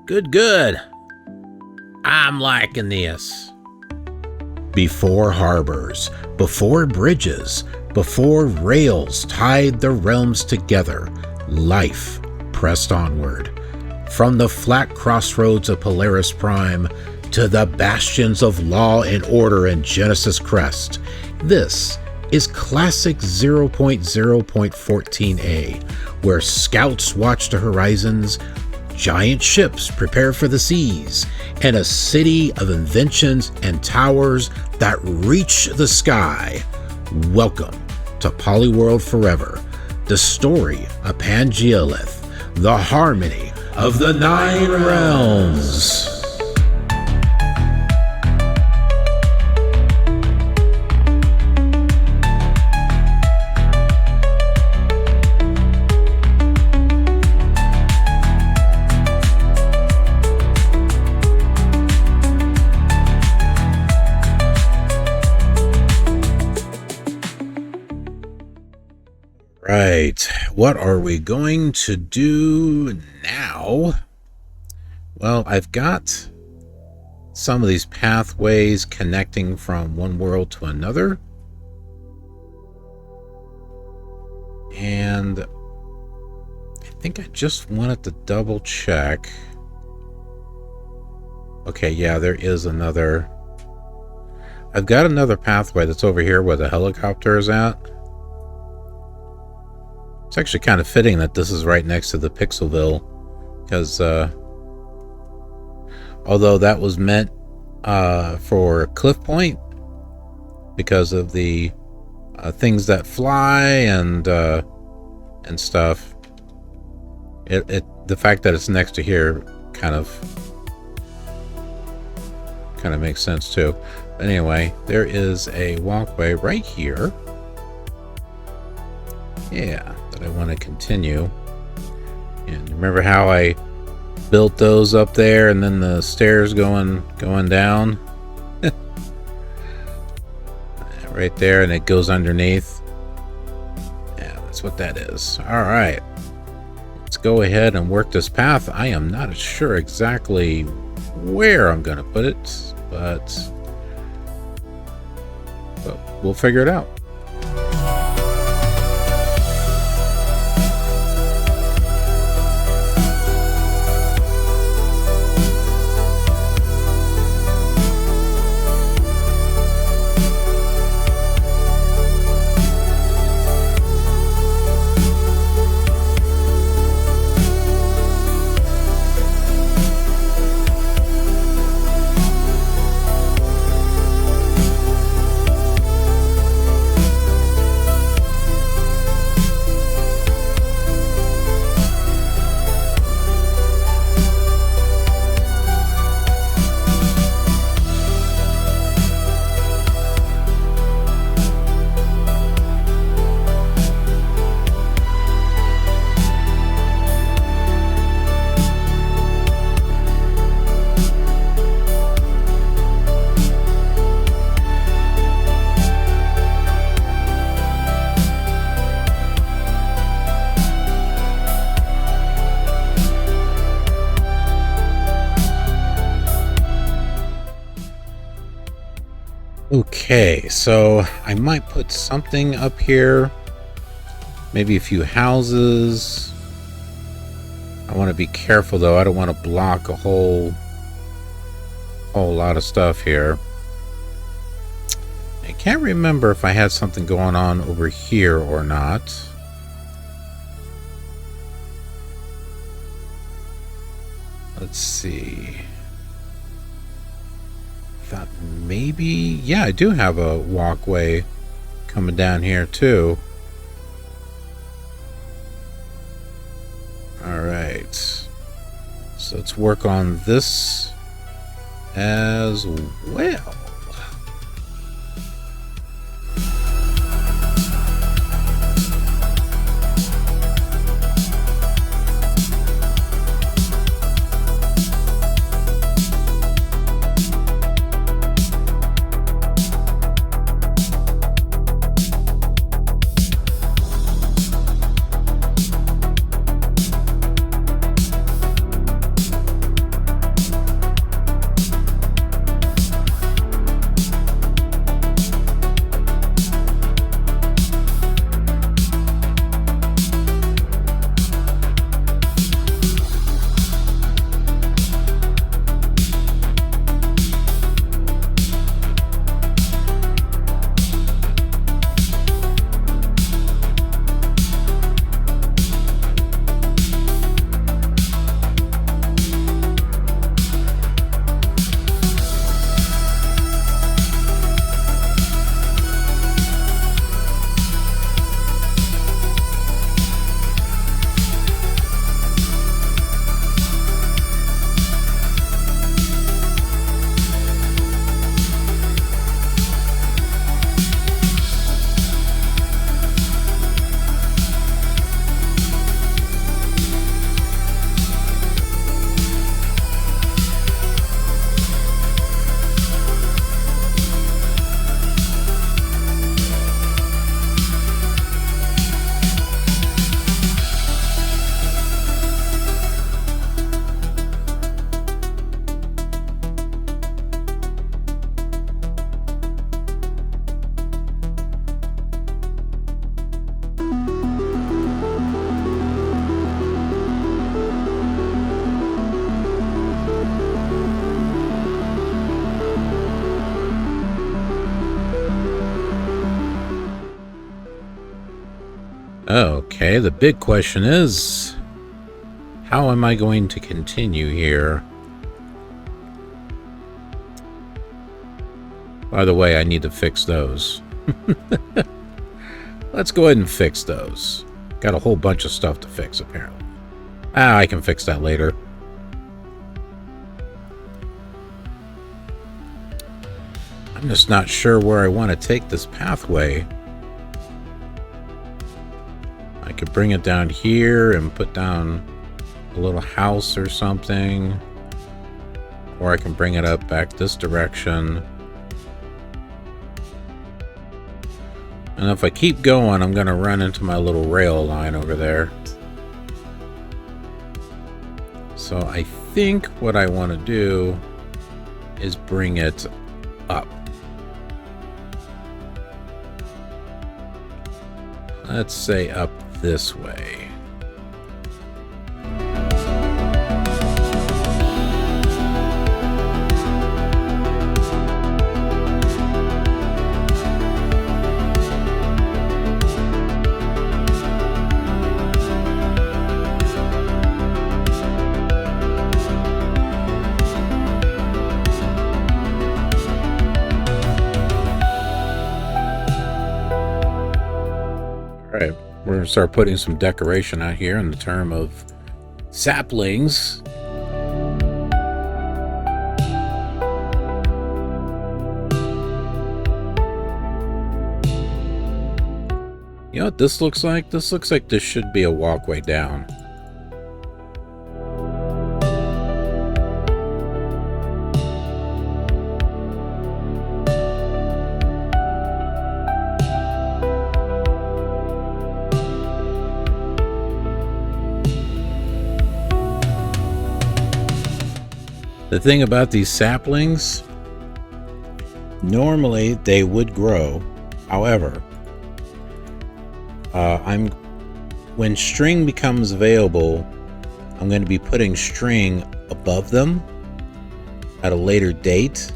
Good. I'm liking this. Before harbors, before bridges, before rails tied the realms together, life pressed onward. From the flat crossroads of Polaris Prime to the bastions of law and order in Genesis Crest, this is Classic 0.0.14a, where scouts watch the horizons, giant ships prepare for the seas, and a city of inventions and towers that reach the sky. Welcome to Polyworld Forever, the story of Pangaealith, the harmony of the Nine Realms. Right, what are we going to do now? Well, I've got some of these pathways connecting from one world to another. And I think I just wanted to double check. Okay, yeah, there is another. I've got another pathway that's over here where the helicopter is at. It's actually kind of fitting that this is right next to the Pixelville, because although that was meant for Cliff Point because of the things that fly and stuff, the fact that it's next to here kind of makes sense too. But anyway, there is a walkway right here. Yeah, that I want to continue. And remember how I built those up there and then the stairs going down? Right there, and it goes underneath. Yeah, that's what that is. All right. Let's go ahead and work this path. I am not sure exactly where I'm going to put it, but we'll figure it out. Okay, so I might put something up here, maybe a few houses. I want to be careful though. I don't want to block a whole lot of stuff here. I can't remember if I had something going on over here or not. Let's see. Thought maybe, yeah, I do have a walkway coming down here too. All right, so let's work on this as well. Okay, the big question is, how am I going to continue here? By the way, I need to fix those. Let's go ahead and fix those. Got a whole bunch of stuff to fix, apparently. I can fix that later. I'm just not sure where I want to take this pathway. I could bring it down here and put down a little house or something. Or I can bring it up back this direction. And if I keep going, I'm going to run into my little rail line over there. So I think what I want to do is bring it up. Let's say up this way. Alright, we're going to start putting some decoration out here in the term of saplings. You know what this looks like? This looks like this should be a walkway down. The thing about these saplings, normally they would grow. However, when string becomes available, I'm going to be putting string above them at a later date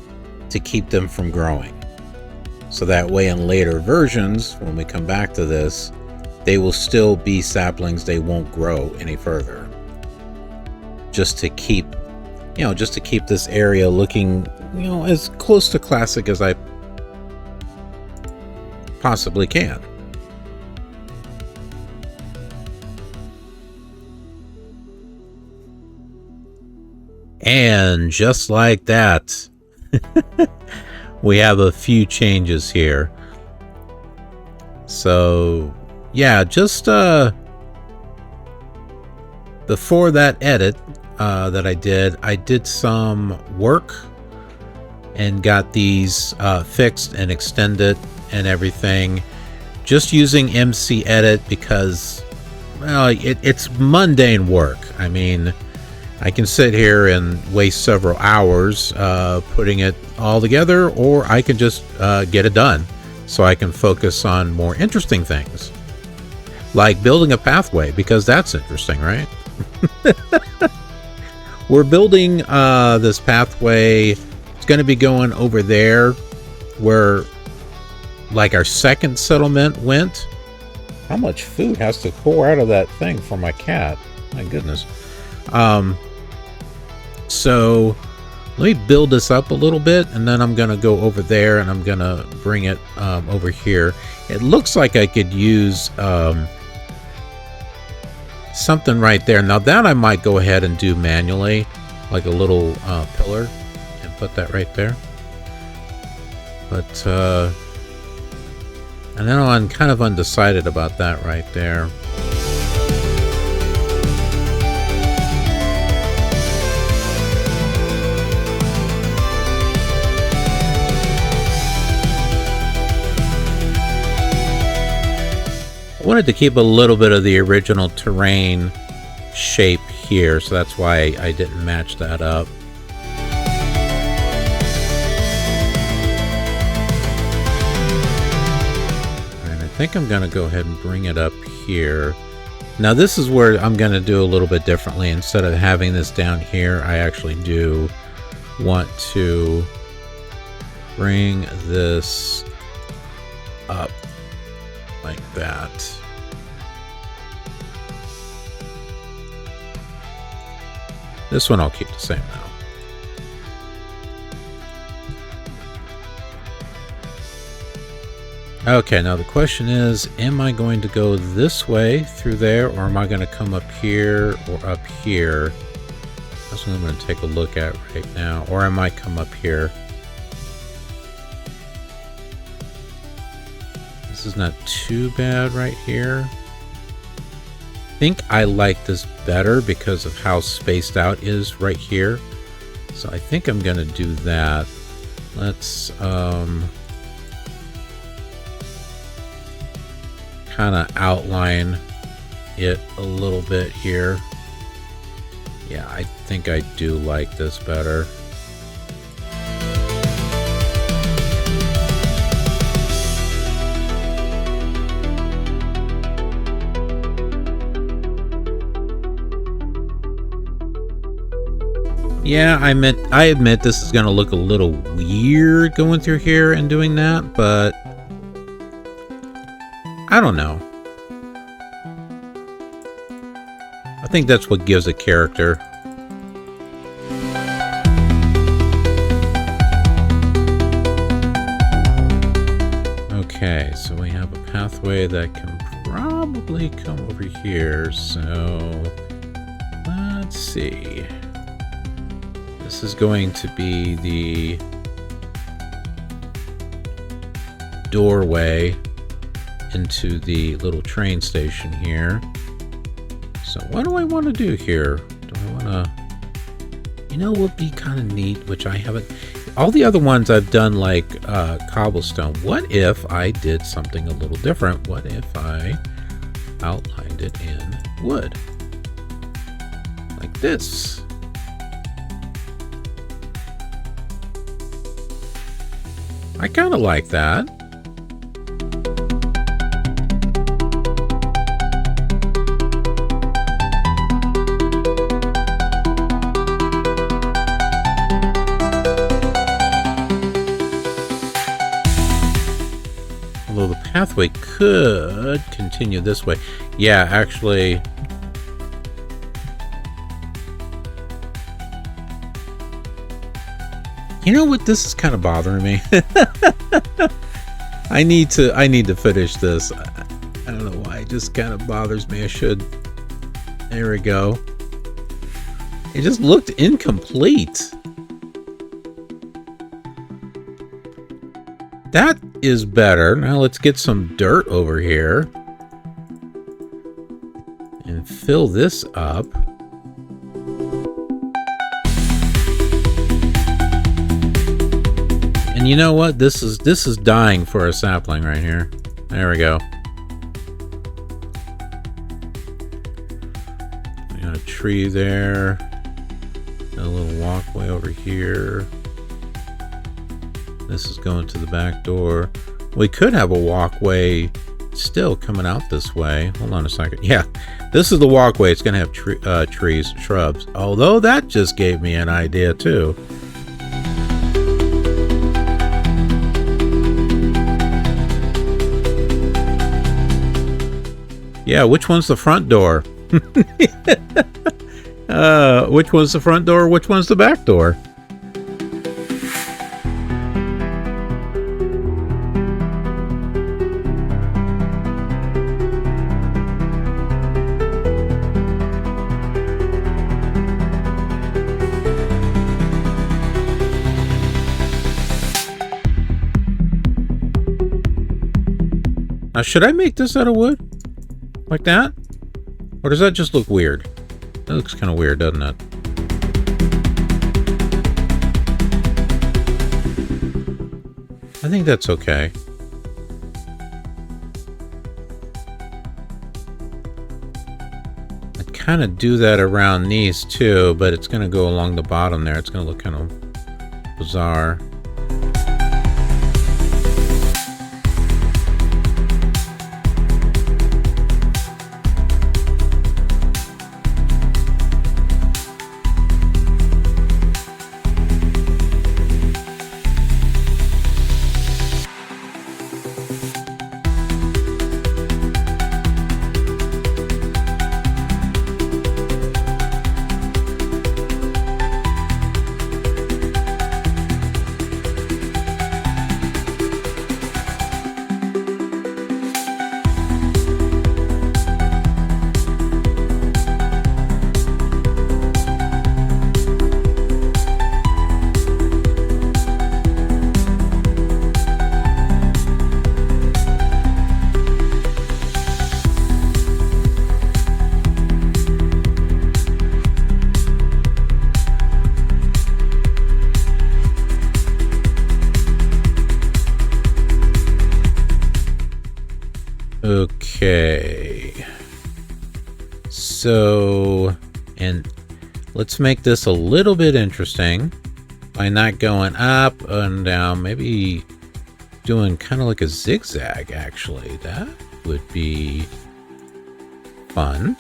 to keep them from growing. So that way in later versions, when we come back to this, they will still be saplings. They won't grow any further. Just to keep this area looking, as close to classic as I possibly can. And just like that, we have a few changes here. So, yeah, just before that edit, that I did some work and got these fixed and extended and everything, just using MC Edit because, well, it's mundane work. I mean, I can sit here and waste several hours putting it all together, or I can just get it done so I can focus on more interesting things, like building a pathway, because that's interesting, right? We're building this pathway. It's going to be going over there where, like, our second settlement went. How much food has to pour out of that thing for my cat? My goodness. So let me build this up a little bit, and then I'm going to go over there and I'm going to bring it over here. It looks like I could use something right there. Now that I might go ahead and do manually, like a little pillar, and put that right there. But and then I'm kind of undecided about that right there. I wanted to keep a little bit of the original terrain shape here, so that's why I didn't match that up. And I think I'm going to go ahead and bring it up here. Now this is where I'm going to do a little bit differently. Instead of having this down here, I actually do want to bring this up like that. This one I'll keep the same now. Okay, now the question is, am I going to go this way through there, or am I going to come up here or up here? That's what I'm going to take a look at right now. Or I might come up here. This is not too bad right here. I think I like this better because of how spaced out is right here. So I think I'm going to do that. Let's kind of outline it a little bit here. Yeah, I think I do like this better. Yeah, I admit this is going to look a little weird going through here and doing that, but I don't know. I think that's what gives it character. Okay, so we have a pathway that can probably come over here, so let's see. This is going to be the doorway into the little train station here. So what do I want to do here? Do I want to... You know what would be kind of neat, which I haven't... All the other ones I've done like cobblestone. What if I did something a little different? What if I outlined it in wood? Like this. I kind of like that. Although the pathway could continue this way. Yeah, actually... You know what? This is kind of bothering me. I need to finish this. I don't know why. It just kind of bothers me. I should. There we go. It just looked incomplete. That is better. Now let's get some dirt over here and fill this up. And you know what? This is dying for a sapling right here. There we go. We got a tree there. Got a little walkway over here. This is going to the back door. We could have a walkway still coming out this way. Hold on a second. Yeah, this is the walkway. It's going to have trees, shrubs. Although that just gave me an idea too. Yeah, which one's the front door? Which one's the front door? Which one's the back door? Now, should I make this out of wood? Like that? Or does that just look weird? That looks kind of weird, doesn't it? I think that's okay. I'd kind of do that around these too, but it's going to go along the bottom there. It's going to look kind of bizarre. Okay. So, and let's make this a little bit interesting by not going up and down. Maybe doing kind of like a zigzag, actually. That would be fun.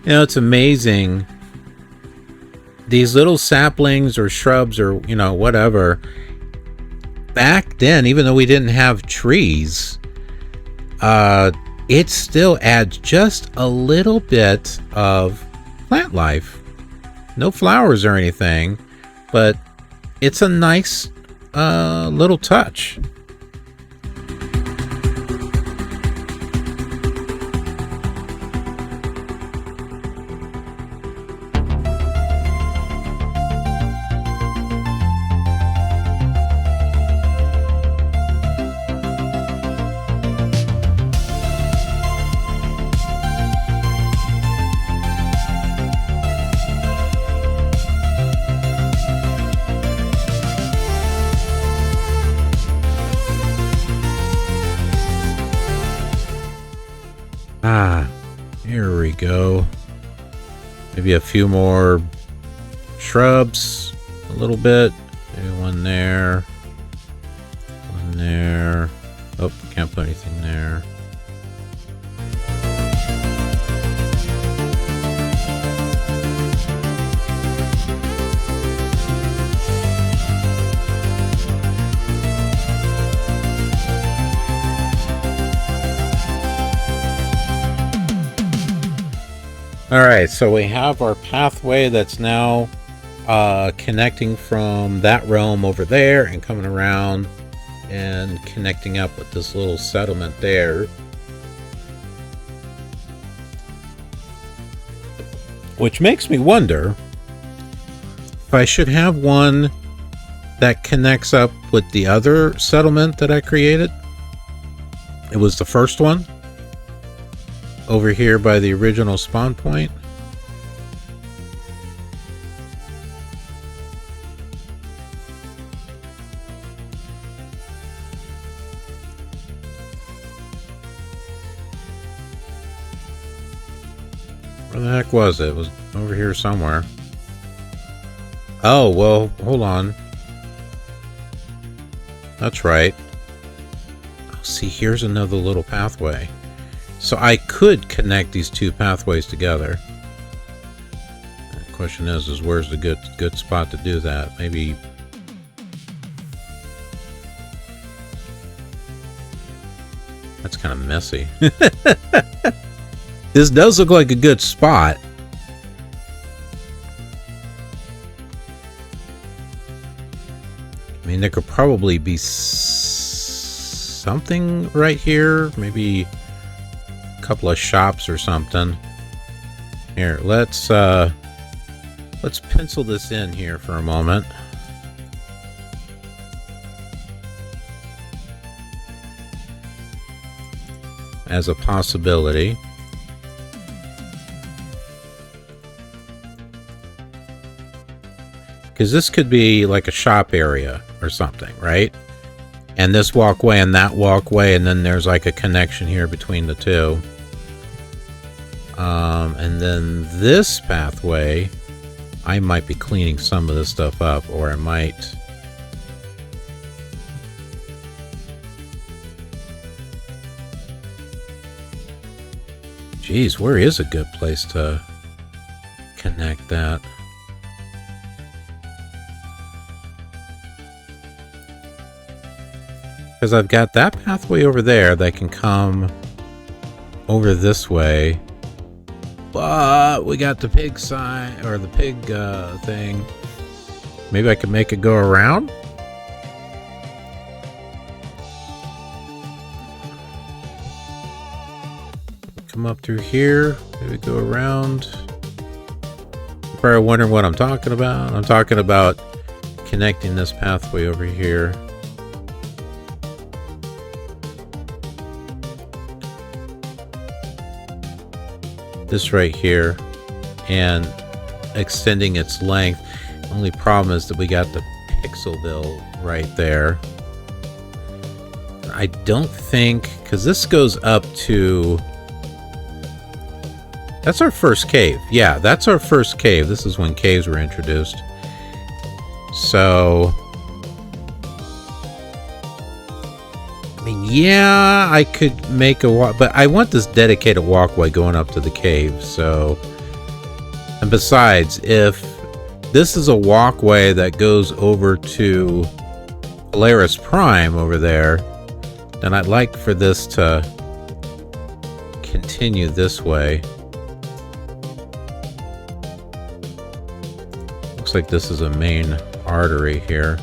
You know, it's amazing. These little saplings or shrubs or, you know, whatever. Back then, even though we didn't have trees, it still adds just a little bit of plant life. No flowers or anything, but it's a nice little touch. Here we go. Maybe a few more shrubs, a little bit. Maybe one there. One there. Oh, can't put anything there. Alright, so we have our pathway that's now connecting from that realm over there and coming around and connecting up with this little settlement there. Which makes me wonder if I should have one that connects up with the other settlement that I created. It was the first one. Over here by the original spawn point. Where the heck was it? It was over here somewhere. Oh, well, hold on. That's right. Oh, see, here's another little pathway. So I could connect these two pathways together. The question is where's the good spot to do that? Maybe that's kind of messy. This does look like a good spot. I mean, there could probably be something right here. Maybe couple of shops or something. Here, let's pencil this in here for a moment. As a possibility. Because this could be like a shop area or something, right? And this walkway and that walkway, and then there's like a connection here between the two. And then this pathway, I might be cleaning some of this stuff up, or I might... Geez, where is a good place to connect that? Because I've got that pathway over there that can come over this way. But we got the pig sign, or the pig thing. Maybe I could make it go around? come up through here. Maybe go around. You're probably wondering what I'm talking about. I'm talking about connecting this pathway over here. This right here. And extending its length. Only problem is that we got the Pixelville right there. I don't think, because this goes up to... That's our first cave. Yeah, that's our first cave. This is when caves were introduced. So... I mean, yeah, I could make a walk, but I want this dedicated walkway going up to the cave, so... And besides, if this is a walkway that goes over to Polaris Prime over there, then I'd like for this to continue this way. Looks like this is a main artery here.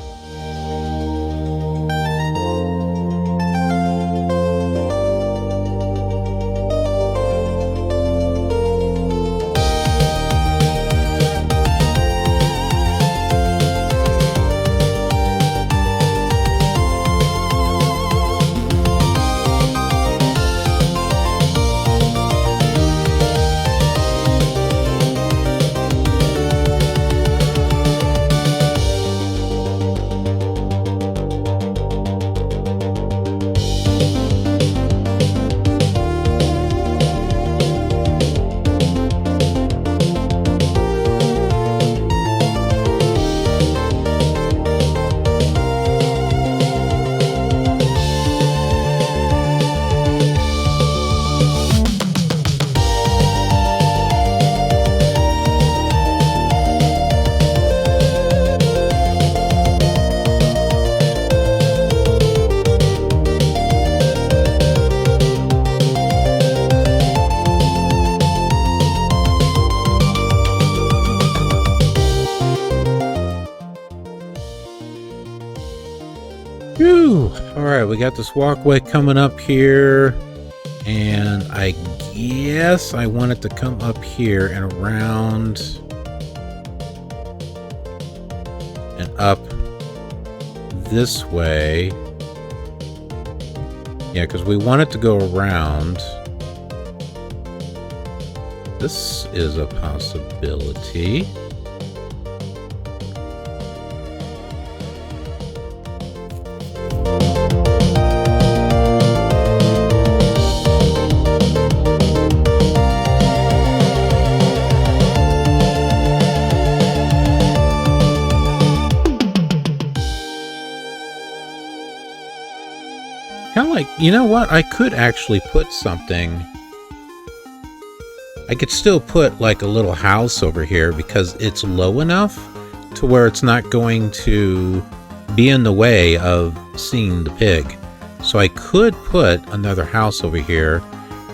Alright, we got this walkway coming up here, and I guess I want it to come up here and around and up this way. Yeah, because we want it to go around. This is a possibility. Kind of like, you know what? I could actually put something. I could still put like a little house over here because it's low enough to where it's not going to be in the way of seeing the pig. So I could put another house over here,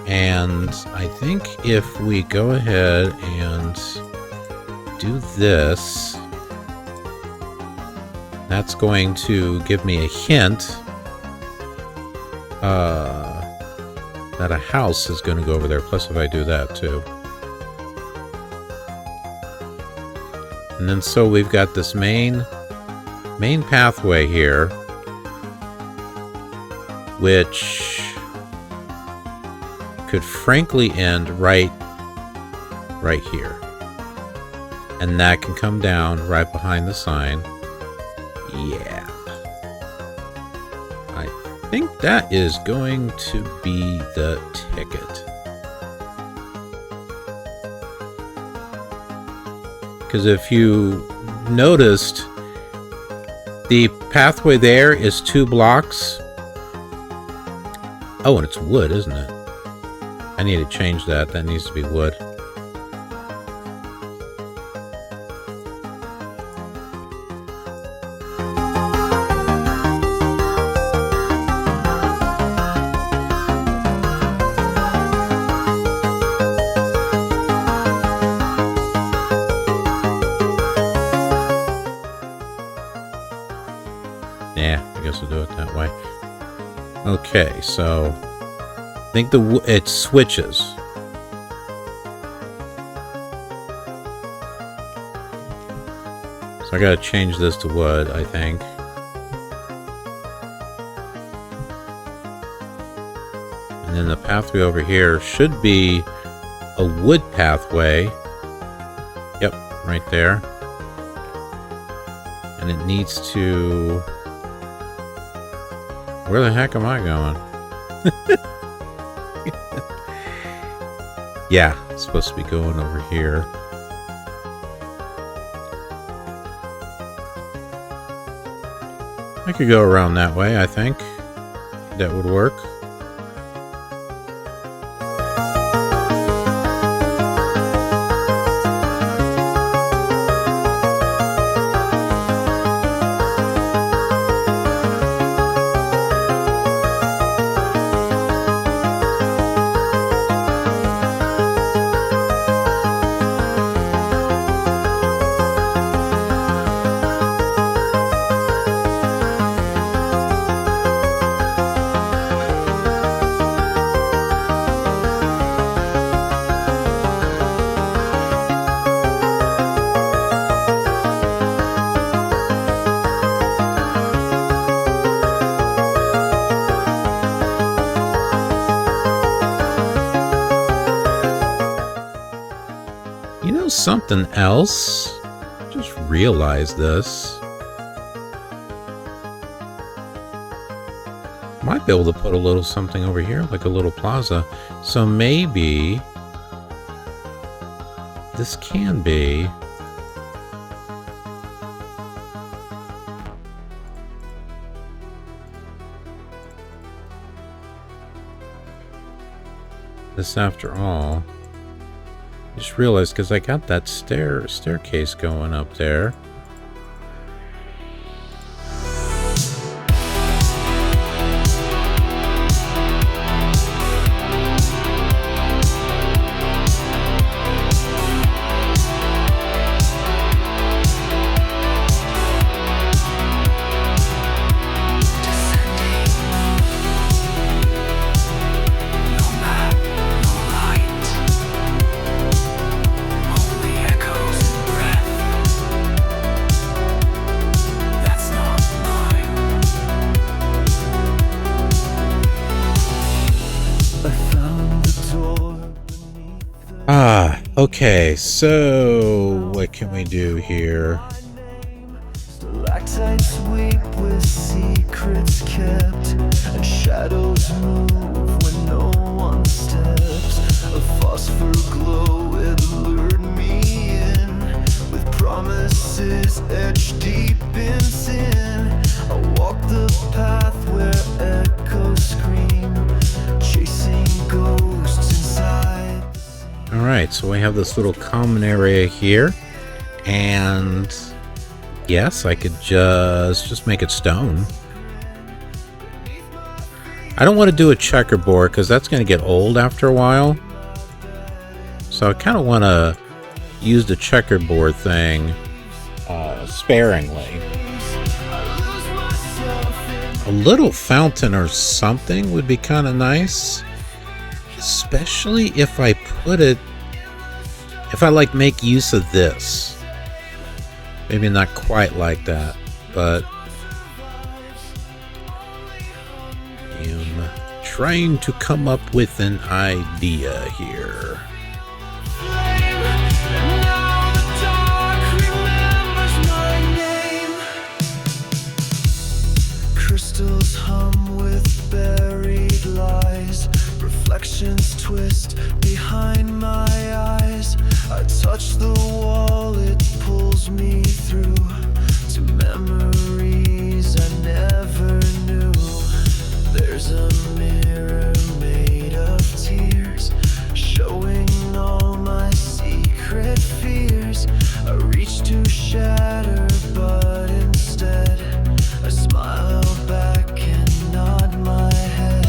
and I think if we go ahead and do this, that's going to give me a hint that a house is going to go over there. Plus if I do that too. And then so we've got this main pathway here, which could frankly end right here. And that can come down right behind the sign. Yeah. I think that is going to be the ticket. Because if you noticed, the pathway there is 2 blocks. Oh, and it's wood, isn't it? I need to change that. That needs to be wood. Yeah, I guess we'll do it that way. Okay, so I think it switches. So I gotta change this to wood, I think. And then the pathway over here should be a wood pathway. Yep, right there. And it needs to... Where the heck am I going? Yeah, it's supposed to be going over here. I could go around that way, I think. That would work. Something else. Just realized this. Might be able to put a little something over here, like a little plaza. So maybe this can be this after all. Just realized because I got that staircase going up there. Okay, so what can we do here? Stalactites weep with secrets kept, and shadows move when no one steps. A phosphor glow, it lured me in, with promises etched deep in sin. I walk the path where echoes scream, chasing ghosts inside. Alright, so we have this little common area here, and yes, I could just make it stone. I don't want to do a checkerboard because that's going to get old after a while. So I kind of want to use the checkerboard thing sparingly. A little fountain or something would be kind of nice. Especially if I put it, if I like make use of this. Maybe not quite like that, but I'm trying to come up with an idea here. Crystals hum with buried lies. Reflections twist behind my eyes. I touch the wall, it pulls me through to memories I never knew. There's a mirror made of tears, showing all my secret fears. I reach to shatter, but instead I smile back and nod my head.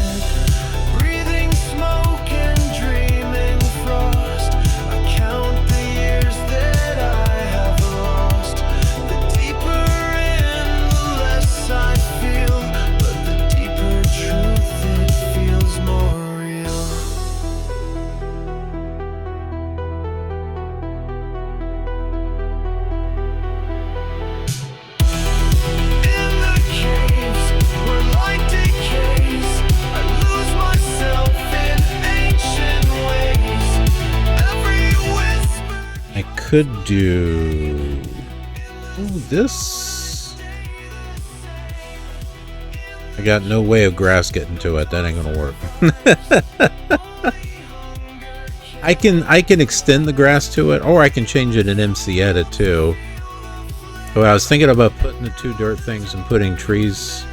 could do... Ooh, this... I got no way of grass getting to it. That ain't gonna work. I can extend the grass to it, or I can change it in MC Edit too. But I was thinking about putting the two dirt things and putting trees.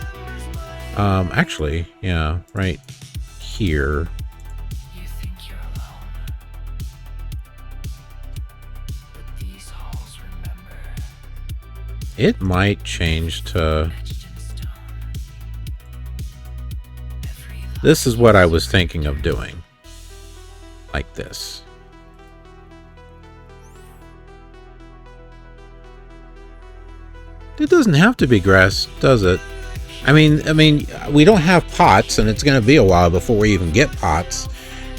Actually, yeah, right here. It might change to... This is what I was thinking of doing. Like this. It doesn't have to be grass, does it? I mean, we don't have pots, and it's going to be a while before we even get pots.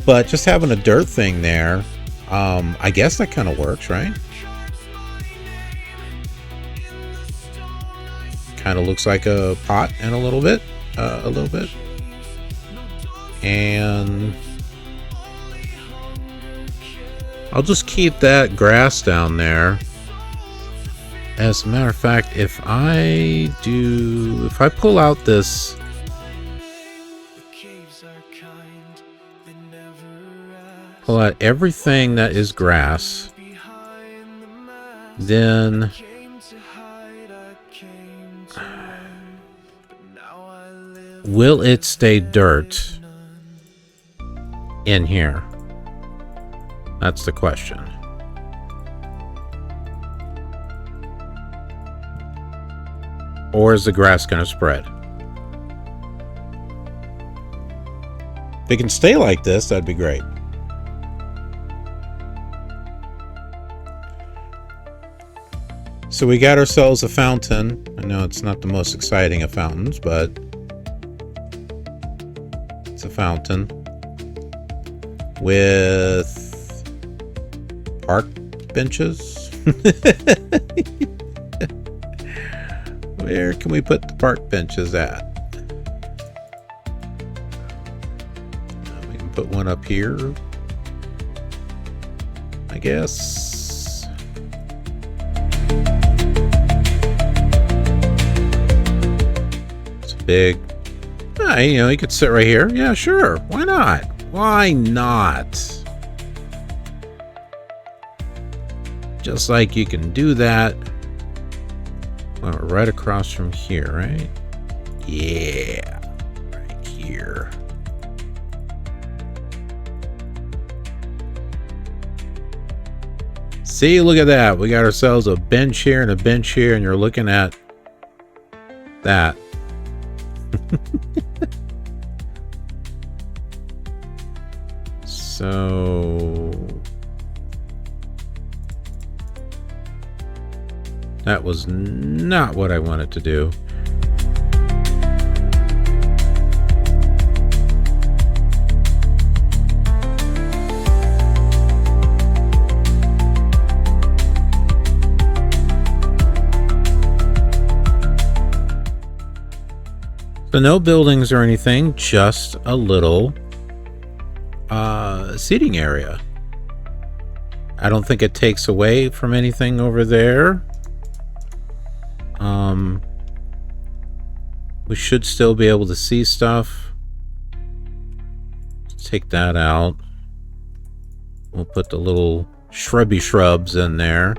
But just having a dirt thing there, I guess that kind of works, right? Kind of looks like a pot in a little bit. And I'll just keep that grass down there. As a matter of fact, if I pull out this, pull out everything that is grass, then will it stay dirt in here? That's the question. Or is the grass going to spread? If it can stay like this, that'd be great. So we got ourselves a fountain. I know it's not the most exciting of fountains, but it's a fountain with park benches. Where can we put the park benches at? We can put one up here, I guess. It's big. You could sit right here. Yeah, sure. Why not? Why not? Just like you can do that. Well, right across from here, right? Yeah, right here. See, look at that. We got ourselves a bench here and a bench here, and you're looking at that. So that was not what I wanted to do. So no buildings or anything, just a little seating area. I don't think it takes away from anything over there. We should still be able to see stuff. Let's take that out. We'll put the little shrubs in there.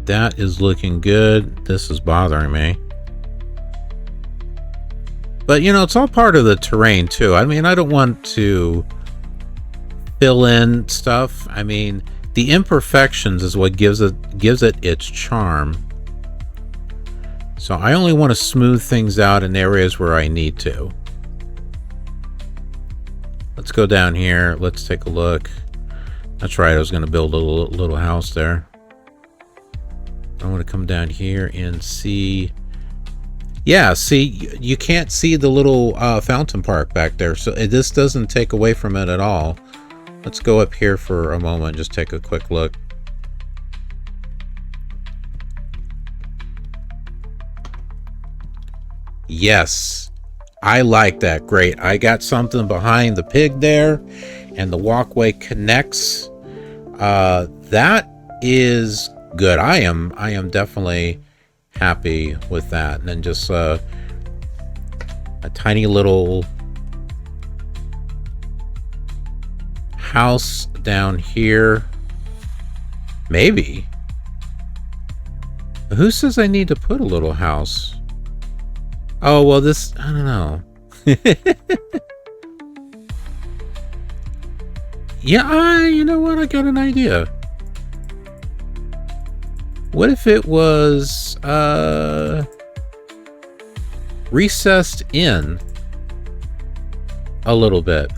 That is looking good. This is bothering me. But, it's all part of the terrain, too. I mean, I don't want to fill in stuff. I mean, the imperfections is what gives it its charm. So I only want to smooth things out in areas where I need to. Let's go down here. Let's take a look. That's right. I was going to build a little house there. I want to come down here and see. Yeah, see, you can't see the little fountain park back there, so this doesn't take away from it at all. Let's go up here for a moment, just take a quick look. Yes, I like that. Great. I got something behind the pig there, and the walkway connects. That is good. I am definitely happy with that. And then just a tiny little house down here. Maybe. Who says I need to put a little house? Oh, well, this, I don't know. Yeah, you know what? I got an idea. What if it was recessed in a little bit?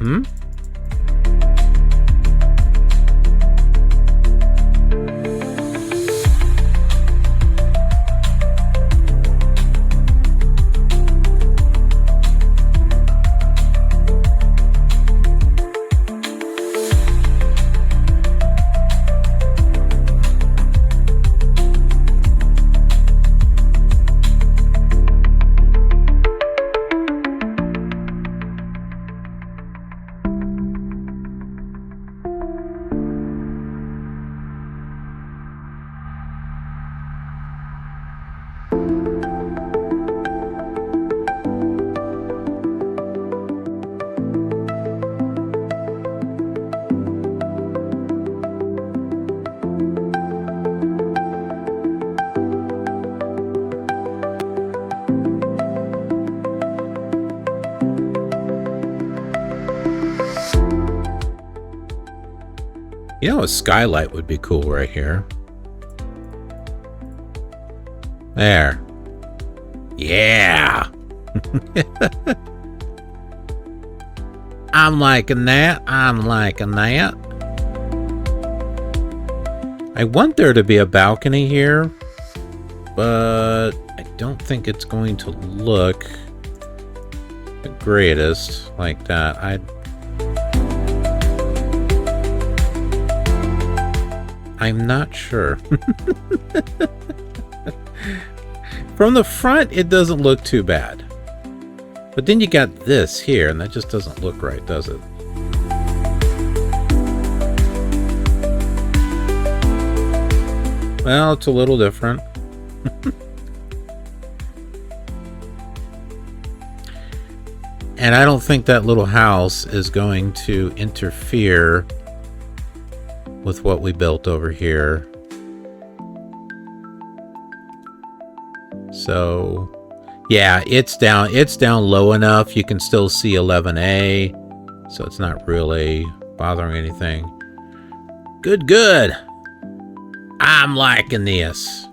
You know, a skylight would be cool right here. There. Yeah. I'm liking that. I'm liking that. I want there to be a balcony here, but I don't think it's going to look the greatest like that. I'm not sure. From the front, it doesn't look too bad. But then you got this here, and that just doesn't look right, does it? Well, it's a little different. And I don't think that little house is going to interfere with what we built over here. So yeah, it's down low enough. You can still see 11A, so it's not really bothering anything. Good. I'm liking this.